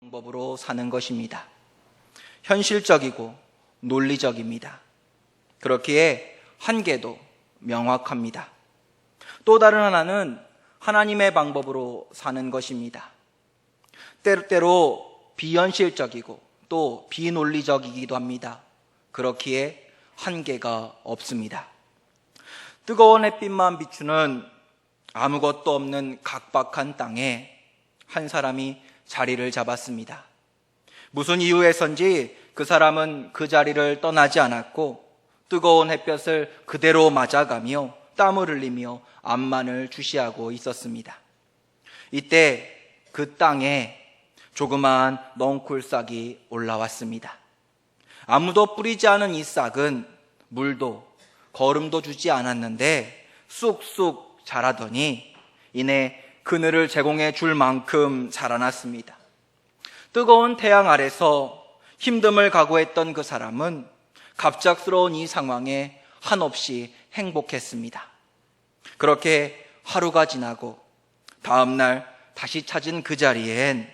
방법으로 사는 것입니다. 현실적이고 논리적입니다. 그렇기에 한계도 명확합니다. 또 다른 하나는 하나님의 방법으로 사는 것입니다. 때때로 비현실적이고 또 비논리적이기도 합니다. 그렇기에 한계가 없습니다. 뜨거운 햇빛만 비추는 아무것도 없는 각박한 땅에 한 사람이 자리를 잡았습니다. 무슨 이유에선지 그 사람은 그 자리를 떠나지 않았고 뜨거운 햇볕을 그대로 맞아가며 땀을 흘리며 암만을 주시하고 있었습니다. 이때 그 땅에 조그마한 넝쿨 싹이 올라왔습니다. 아무도 뿌리지 않은 이 싹은 물도 거름도 주지 않았는데 쑥쑥 자라더니 이내 그늘을 제공해 줄 만큼 자라났습니다. 뜨거운 태양 아래서 힘듦을 각오했던 그 사람은 갑작스러운 이 상황에 한없이 행복했습니다. 그렇게 하루가 지나고 다음날 다시 찾은 그 자리엔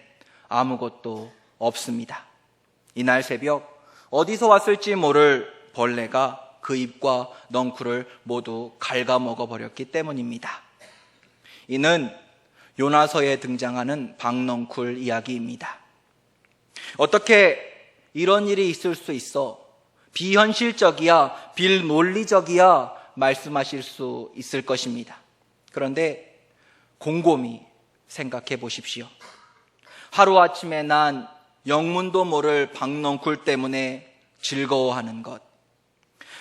아무것도 없습니다. 이날 새벽 어디서 왔을지 모를 벌레가 그 잎과 넝쿨을 모두 갉아먹어 버렸기 때문입니다. 이는 요나서에 등장하는 박넝쿨 이야기입니다. 어떻게 이런 일이 있을 수 있어? 비현실적이야, 비논리적이야 말씀하실 수 있을 것입니다. 그런데 곰곰이 생각해 보십시오. 하루아침에 난 영문도 모를 박넝쿨 때문에 즐거워하는 것,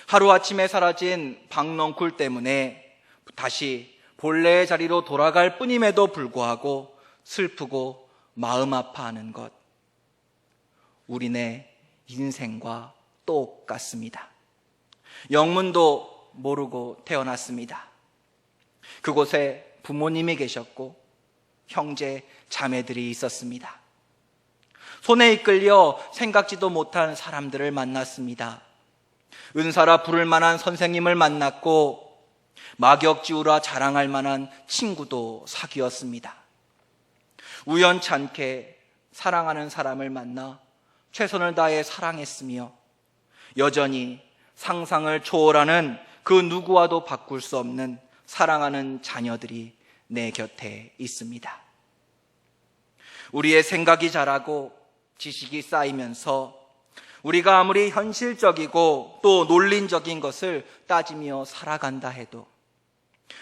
하루아침에 사라진 박넝쿨 때문에 다시 본래의 자리로 돌아갈 뿐임에도 불구하고 슬프고 마음 아파하는 것, 우리네 인생과 똑같습니다. 영문도 모르고 태어났습니다. 그곳에 부모님이 계셨고 형제, 자매들이 있었습니다. 손에 이끌려 생각지도 못한 사람들을 만났습니다. 은사라 부를 만한 선생님을 만났고 막역지우라 자랑할 만한 친구도 사귀었습니다. 우연찮게 사랑하는 사람을 만나 최선을 다해 사랑했으며 여전히 상상을 초월하는 그 누구와도 바꿀 수 없는 사랑하는 자녀들이 내 곁에 있습니다. 우리의 생각이 자라고 지식이 쌓이면서 우리가 아무리 현실적이고 또 논리적인 것을 따지며 살아간다 해도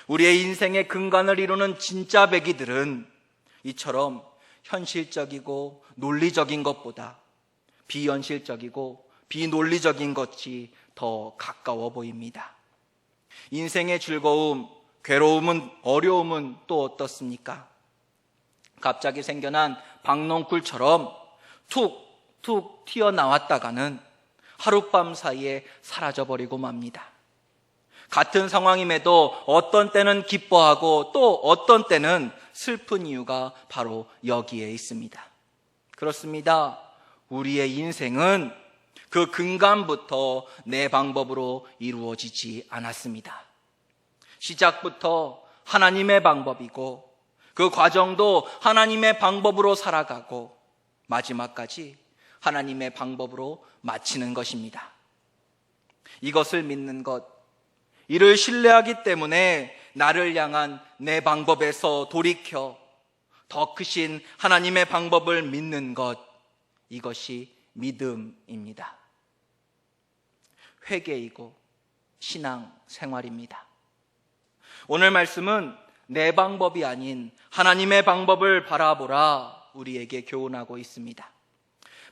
우리의 인생의 근간을 이루는 진짜 배기들은 이처럼 현실적이고 논리적인 것보다 비현실적이고 비논리적인 것이 더 가까워 보입니다. 인생의 즐거움, 괴로움은, 어려움은 또 어떻습니까? 갑자기 생겨난 박넝쿨처럼 툭툭 튀어나왔다가는 하룻밤 사이에 사라져버리고 맙니다. 같은 상황임에도 어떤 때는 기뻐하고 또 어떤 때는 슬픈 이유가 바로 여기에 있습니다. 그렇습니다. 우리의 인생은 그 근간부터 내 방법으로 이루어지지 않았습니다. 시작부터 하나님의 방법이고 그 과정도 하나님의 방법으로 살아가고 마지막까지 하나님의 방법으로 마치는 것입니다. 이것을 믿는 것, 이를 신뢰하기 때문에 나를 향한 내 방법에서 돌이켜 더 크신 하나님의 방법을 믿는 것, 이것이 믿음입니다. 회개이고 신앙 생활입니다. 오늘 말씀은 내 방법이 아닌 하나님의 방법을 바라보라 우리에게 교훈하고 있습니다.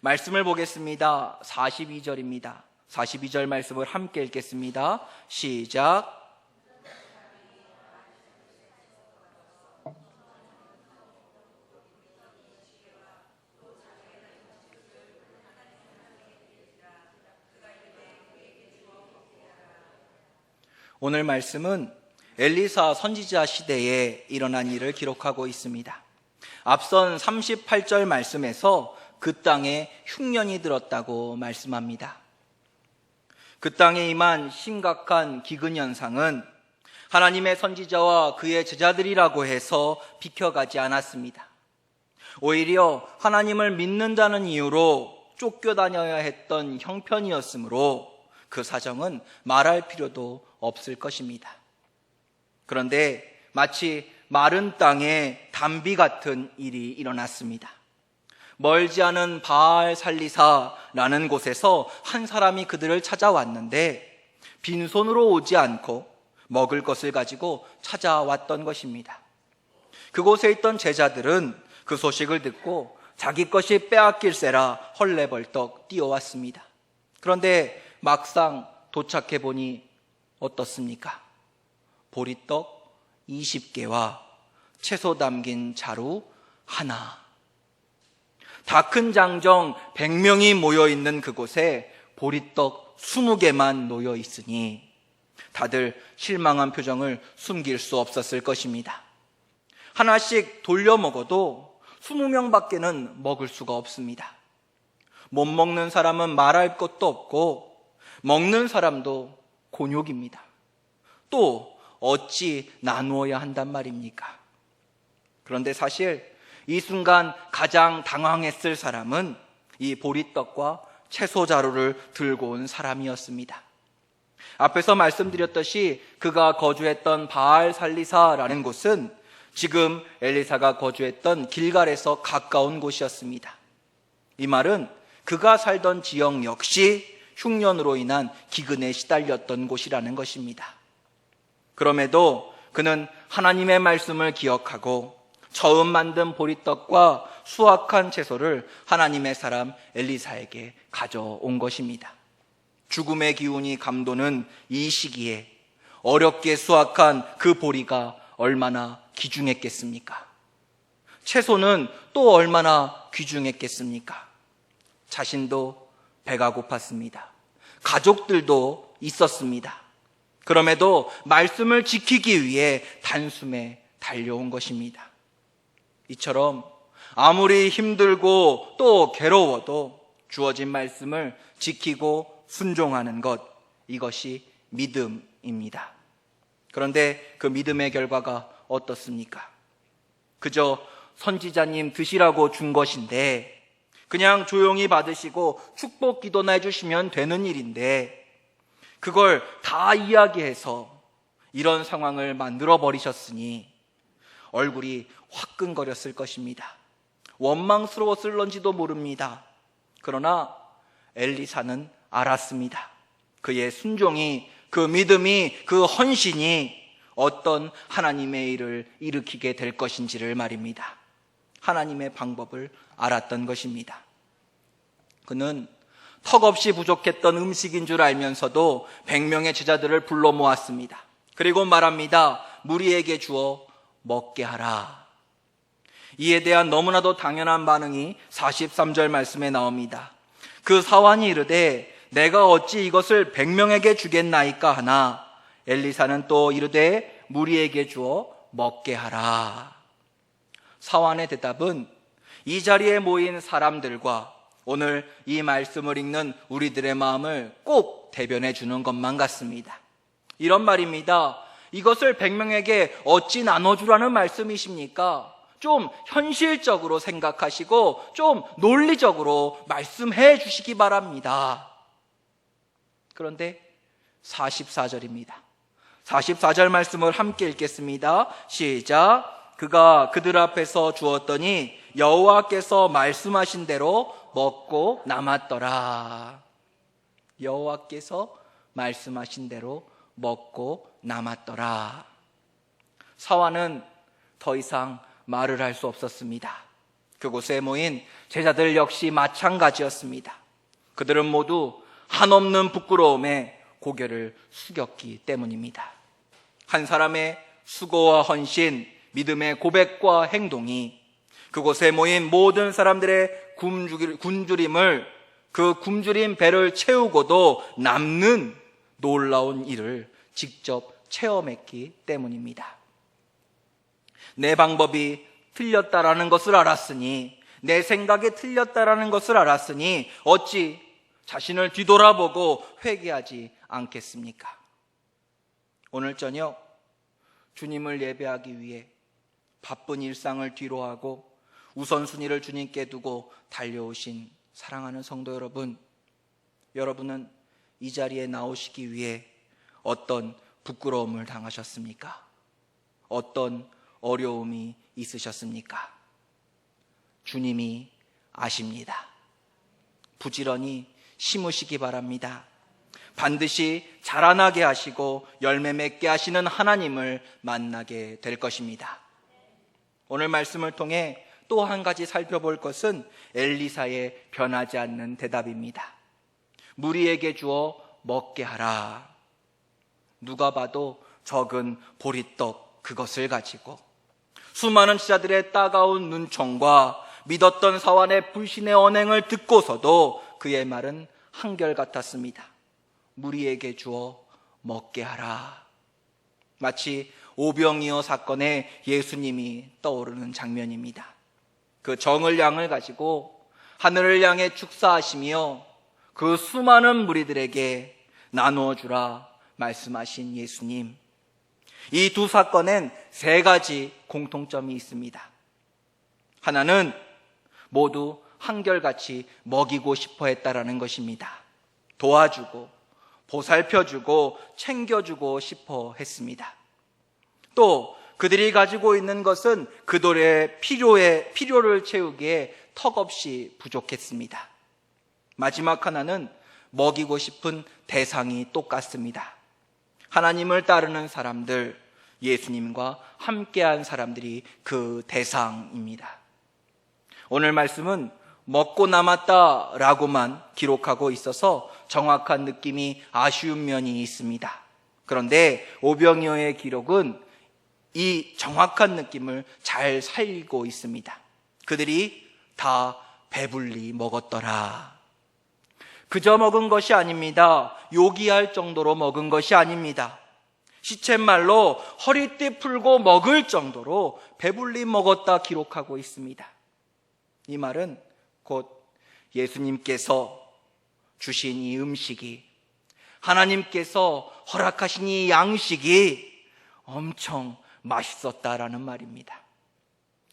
말씀을 보겠습니다. 42절입니다. 42절 말씀을 함께 읽겠습니다. 시작. 오늘 말씀은 엘리사 선지자 시대에 일어난 일을 기록하고 있습니다. 앞선 38절 말씀에서 그 땅에 흉년이 들었다고 말씀합니다. 그 땅에 임한 심각한 기근 현상은 하나님의 선지자와 그의 제자들이라고 해서 비켜가지 않았습니다. 오히려 하나님을 믿는다는 이유로 쫓겨다녀야 했던 형편이었으므로 그 사정은 말할 필요도 없을 것입니다. 그런데 마치 마른 땅에 담비 같은 일이 일어났습니다. 멀지 않은 바알 살리사라는 곳에서 한 사람이 그들을 찾아왔는데 빈손으로 오지 않고 먹을 것을 가지고 찾아왔던 것입니다. 그곳에 있던 제자들은 그 소식을 듣고 자기 것이 빼앗길세라 헐레벌떡 뛰어왔습니다. 그런데 막상 도착해 보니 어떻습니까? 보리떡 20개와 채소 담긴 자루 하나. 다 큰 장정 100명이 모여있는 그곳에 보리떡 20개만 놓여 있으니 다들 실망한 표정을 숨길 수 없었을 것입니다. 하나씩 돌려 먹어도 20명밖에는 먹을 수가 없습니다. 못 먹는 사람은 말할 것도 없고 먹는 사람도 곤욕입니다. 또 어찌 나누어야 한단 말입니까? 그런데 사실 이 순간 가장 당황했을 사람은 이 보리떡과 채소 자루를 들고 온 사람이었습니다. 앞에서 말씀드렸듯이 그가 거주했던 바알 살리사라는 곳은 지금 엘리사가 거주했던 길갈에서 가까운 곳이었습니다. 이 말은 그가 살던 지역 역시 흉년으로 인한 기근에 시달렸던 곳이라는 것입니다. 그럼에도 그는 하나님의 말씀을 기억하고 처음 만든 보리떡과 수확한 채소를 하나님의 사람 엘리사에게 가져온 것입니다. 죽음의 기운이 감도는 이 시기에 어렵게 수확한 그 보리가 얼마나 귀중했겠습니까? 채소는 또 얼마나 귀중했겠습니까? 자신도 배가 고팠습니다. 가족들도 있었습니다. 그럼에도 말씀을 지키기 위해 단숨에 달려온 것입니다. 이처럼 아무리 힘들고 또 괴로워도 주어진 말씀을 지키고 순종하는 것, 이것이 믿음입니다. 그런데 그 믿음의 결과가 어떻습니까? 그저 선지자님 드시라고 준 것인데 그냥 조용히 받으시고 축복 기도나 해주시면 되는 일인데 그걸 다 이야기해서 이런 상황을 만들어 버리셨으니 얼굴이 화끈거렸을 것입니다. 원망스러웠을런지도 모릅니다. 그러나 엘리사는 알았습니다. 그의 순종이, 그 믿음이, 그 헌신이 어떤 하나님의 일을 일으키게 될 것인지를 말입니다. 하나님의 방법을 알았던 것입니다. 그는 턱없이 부족했던 음식인 줄 알면서도 100명의 제자들을 불러 모았습니다. 그리고 말합니다. 무리에게 주어 먹게 하라. 이에 대한 너무나도 당연한 반응이 43절 말씀에 나옵니다. 그 사환이 이르되 내가 어찌 이것을 100명에게 주겠나이까 하나 엘리사는 또 이르되 무리에게 주어 먹게 하라. 사환의 대답은 이 자리에 모인 사람들과 오늘 이 말씀을 읽는 우리들의 마음을 꼭 대변해 주는 것만 같습니다. 이런 말입니다. 이것을 100명에게 어찌 나눠주라는 말씀이십니까? 좀 현실적으로 생각하시고 좀 논리적으로 말씀해 주시기 바랍니다. 그런데 44절입니다. 44절 말씀을 함께 읽겠습니다. 시작. 그가 그들 앞에서 주었더니 여호와께서 말씀하신 대로 먹고 남았더라. 여호와께서 말씀하신 대로 먹고 남았더라. 사환은 더 이상 말을 할 수 없었습니다. 그곳에 모인 제자들 역시 마찬가지였습니다. 그들은 모두 한없는 부끄러움에 고개를 숙였기 때문입니다. 한 사람의 수고와 헌신, 믿음의 고백과 행동이 그곳에 모인 모든 사람들의 굶주림을, 그 굶주린 배를 채우고도 남는 놀라운 일을 직접 체험했기 때문입니다. 내 방법이 틀렸다라는 것을 알았으니, 내 생각이 틀렸다라는 것을 알았으니 어찌 자신을 뒤돌아보고 회개하지 않겠습니까? 오늘 저녁 주님을 예배하기 위해 바쁜 일상을 뒤로하고 우선순위를 주님께 두고 달려오신 사랑하는 성도 여러분, 여러분은 이 자리에 나오시기 위해 어떤 부끄러움을 당하셨습니까? 어떤 어려움이 있으셨습니까? 주님이 아십니다. 부지런히 심으시기 바랍니다. 반드시 자라나게 하시고 열매 맺게 하시는 하나님을 만나게 될 것입니다. 오늘 말씀을 통해 또 한 가지 살펴볼 것은 엘리사의 변하지 않는 대답입니다. 무리에게 주어 먹게 하라. 누가 봐도 적은 보리떡 그것을 가지고 수많은 제자들의 따가운 눈총과 믿었던 사환의 불신의 언행을 듣고서도 그의 말은 한결같았습니다. 무리에게 주어 먹게 하라. 마치 오병이어 사건에 예수님이 떠오르는 장면입니다. 그 정을 양을 가지고 하늘을 향해 축사하시며 그 수많은 무리들에게 나누어 주라 말씀하신 예수님. 이 두 사건엔 세 가지 공통점이 있습니다. 하나는 모두 한결같이 먹이고 싶어 했다라는 것입니다. 도와주고 보살펴주고 챙겨주고 싶어 했습니다. 또 그들이 가지고 있는 것은 그들의 필요를 채우기에 턱없이 부족했습니다. 마지막 하나는 먹이고 싶은 대상이 똑같습니다. 하나님을 따르는 사람들, 예수님과 함께한 사람들이 그 대상입니다. 오늘 말씀은 먹고 남았다라고만 기록하고 있어서 정확한 느낌이 아쉬운 면이 있습니다. 그런데 오병이어의 기록은 이 정확한 느낌을 잘 살리고 있습니다. 그들이 다 배불리 먹었더라. 그저 먹은 것이 아닙니다. 요기할 정도로 먹은 것이 아닙니다. 시쳇말로 허리띠 풀고 먹을 정도로 배불리 먹었다 기록하고 있습니다. 이 말은 곧 예수님께서 주신 이 음식이, 하나님께서 허락하신 이 양식이 엄청 맛있었다라는 말입니다.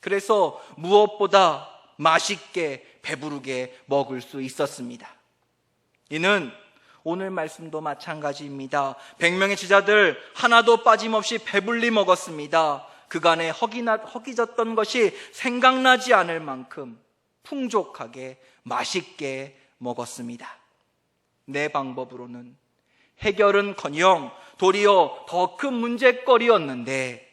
그래서 무엇보다 맛있게 배부르게 먹을 수 있었습니다. 이는 오늘 말씀도 마찬가지입니다. 100명의 제자들 하나도 빠짐없이 배불리 먹었습니다. 그간에 허기졌던 것이 생각나지 않을 만큼 풍족하게 맛있게 먹었습니다. 내 방법으로는 해결은커녕 도리어 더 큰 문제거리였는데,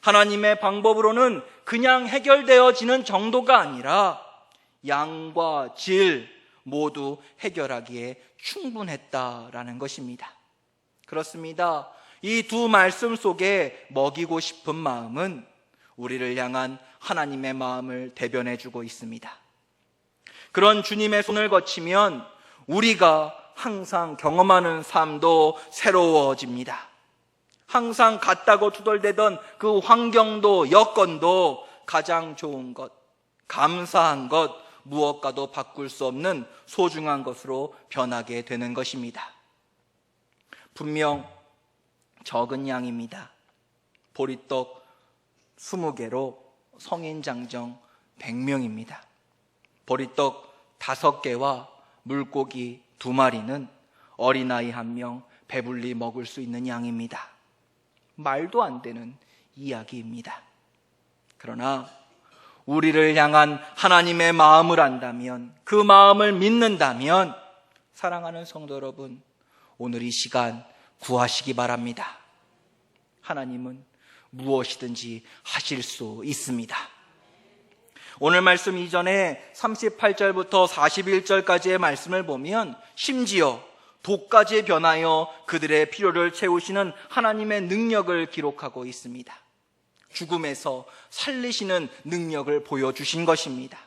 하나님의 방법으로는 그냥 해결되어지는 정도가 아니라 양과 질 모두 해결하기에 충분했다라는 것입니다. 그렇습니다. 이 두 말씀 속에 먹이고 싶은 마음은 우리를 향한 하나님의 마음을 대변해주고 있습니다. 그런 주님의 손을 거치면 우리가 항상 경험하는 삶도 새로워집니다. 항상 같다고 투덜대던 그 환경도 여건도 가장 좋은 것, 감사한 것, 무엇과도 바꿀 수 없는 소중한 것으로 변하게 되는 것입니다. 분명 적은 양입니다. 보리떡 20개로 성인 장정 100명입니다. 보리떡 5개와 물고기 2마리는 어린아이 1명 배불리 먹을 수 있는 양입니다. 말도 안 되는 이야기입니다. 그러나 우리를 향한 하나님의 마음을 안다면, 그 마음을 믿는다면, 사랑하는 성도 여러분, 오늘 이 시간 구하시기 바랍니다. 하나님은 무엇이든지 하실 수 있습니다. 오늘 말씀 이전에 38절부터 41절까지의 말씀을 보면 심지어 독까지 변하여 그들의 필요를 채우시는 하나님의 능력을 기록하고 있습니다. 죽음에서 살리시는 능력을 보여주신 것입니다.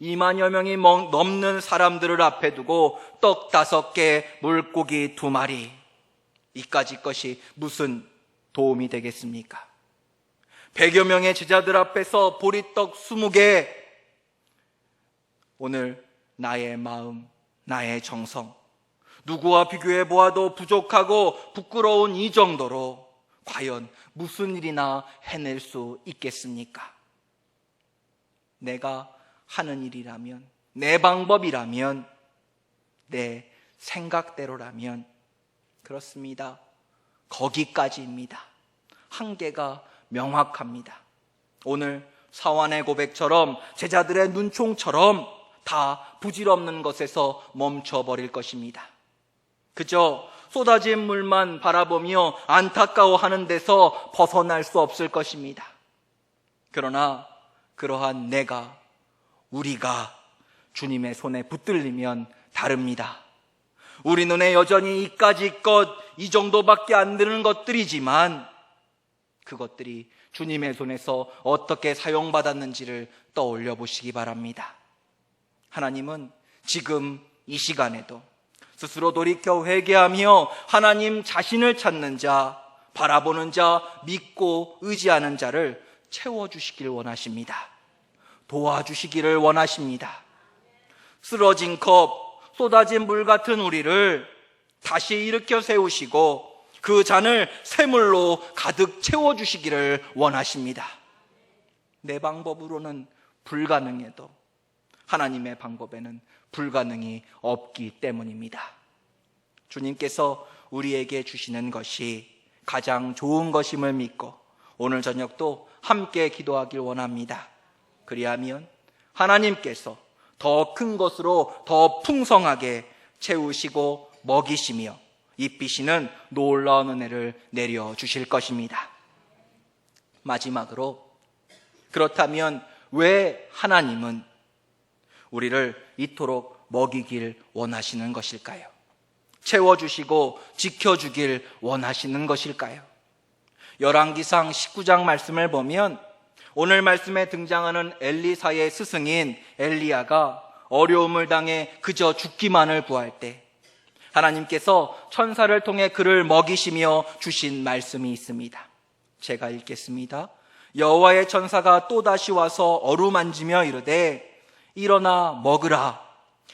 2만여 명이 넘는 사람들을 앞에 두고 떡 5개, 물고기 2마리, 이까지 것이 무슨 도움이 되겠습니까? 100여 명의 제자들 앞에서 보리떡 20개, 오늘 나의 마음, 나의 정성, 누구와 비교해 보아도 부족하고 부끄러운 이 정도로 과연 무슨 일이나 해낼 수 있겠습니까? 내가 하는 일이라면, 내 방법이라면, 내 생각대로라면, 그렇습니다. 거기까지입니다. 한계가 명확합니다. 오늘 사환의 고백처럼, 제자들의 눈총처럼 다 부질없는 것에서 멈춰버릴 것입니다. 그저 쏟아진 물만 바라보며 안타까워하는 데서 벗어날 수 없을 것입니다. 그러나 그러한 우리가 주님의 손에 붙들리면 다릅니다. 우리 눈에 여전히 이까짓 것, 이 정도밖에 안 되는 것들이지만 그것들이 주님의 손에서 어떻게 사용받았는지를 떠올려 보시기 바랍니다. 하나님은 지금 이 시간에도 스스로 돌이켜 회개하며 하나님 자신을 찾는 자, 바라보는 자, 믿고 의지하는 자를 채워주시길 원하십니다. 도와주시기를 원하십니다. 쓰러진 컵, 쏟아진 물 같은 우리를 다시 일으켜 세우시고 그 잔을 샘물로 가득 채워주시기를 원하십니다. 내 방법으로는 불가능해도 하나님의 방법에는 불가능이 없기 때문입니다. 주님께서 우리에게 주시는 것이 가장 좋은 것임을 믿고 오늘 저녁도 함께 기도하길 원합니다. 그리하면 하나님께서 더 큰 것으로 더 풍성하게 채우시고 먹이시며 입히시는 놀라운 은혜를 내려주실 것입니다. 마지막으로, 그렇다면 왜 하나님은 우리를 이토록 먹이길 원하시는 것일까요? 채워주시고 지켜주길 원하시는 것일까요? 열왕기상 19장 말씀을 보면 오늘 말씀에 등장하는 엘리사의 스승인 엘리야가 어려움을 당해 그저 죽기만을 구할 때 하나님께서 천사를 통해 그를 먹이시며 주신 말씀이 있습니다. 제가 읽겠습니다. 여호와의 천사가 또다시 와서 어루만지며 이르되 일어나 먹으라.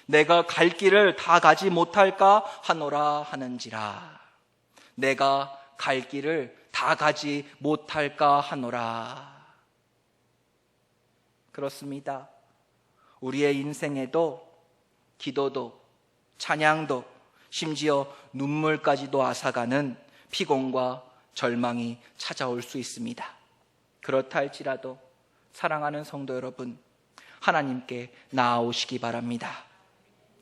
내가 갈 길을 다 가지 못할까 하노라 하는지라. 내가 갈 길을 다 가지 못할까 하노라. 그렇습니다. 우리의 인생에도 기도도 찬양도 심지어 눈물까지도 앗아가는 피곤과 절망이 찾아올 수 있습니다. 그렇다 할지라도 사랑하는 성도 여러분, 하나님께 나아오시기 바랍니다.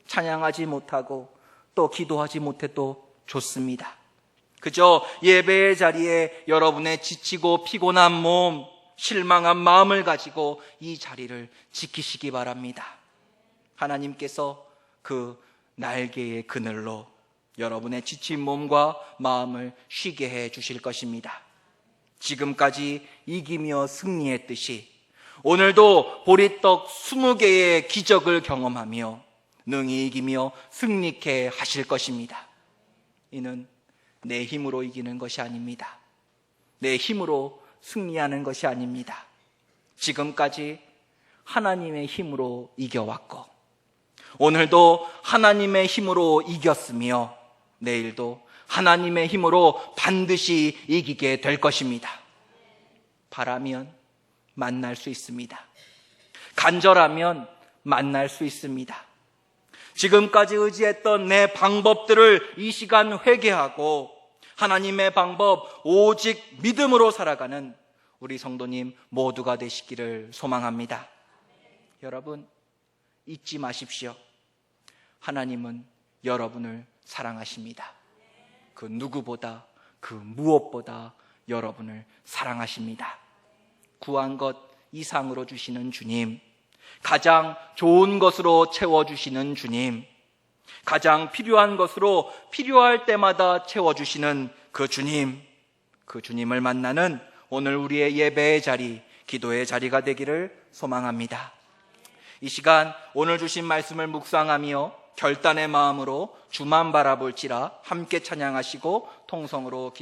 찬양하지 못하고 또 기도하지 못해도 좋습니다. 그저 예배의 자리에 여러분의 지치고 피곤한 몸, 실망한 마음을 가지고 이 자리를 지키시기 바랍니다. 하나님께서 그 날개의 그늘로 여러분의 지친 몸과 마음을 쉬게 해 주실 것입니다. 지금까지 이기며 승리했듯이 오늘도 보리떡 20개의 기적을 경험하며 능히 이기며 승리케 하실 것입니다. 이는 내 힘으로 이기는 것이 아닙니다. 내 힘으로 승리하는 것이 아닙니다. 지금까지 하나님의 힘으로 이겨왔고 오늘도 하나님의 힘으로 이겼으며 내일도 하나님의 힘으로 반드시 이기게 될 것입니다. 바라면 만날 수 있습니다. 간절하면 만날 수 있습니다. 지금까지 의지했던 내 방법들을 이 시간 회개하고 하나님의 방법 오직 믿음으로 살아가는 우리 성도님 모두가 되시기를 소망합니다. 여러분 잊지 마십시오. 하나님은 여러분을 사랑하십니다. 그 누구보다 그 무엇보다 여러분을 사랑하십니다. 구한 것 이상으로 주시는 주님, 가장 좋은 것으로 채워주시는 주님, 가장 필요한 것으로 필요할 때마다 채워주시는 그 주님, 그 주님을 만나는 오늘 우리의 예배의 자리, 기도의 자리가 되기를 소망합니다. 이 시간 오늘 주신 말씀을 묵상하며 결단의 마음으로 주만 바라볼지라 함께 찬양하시고 통성으로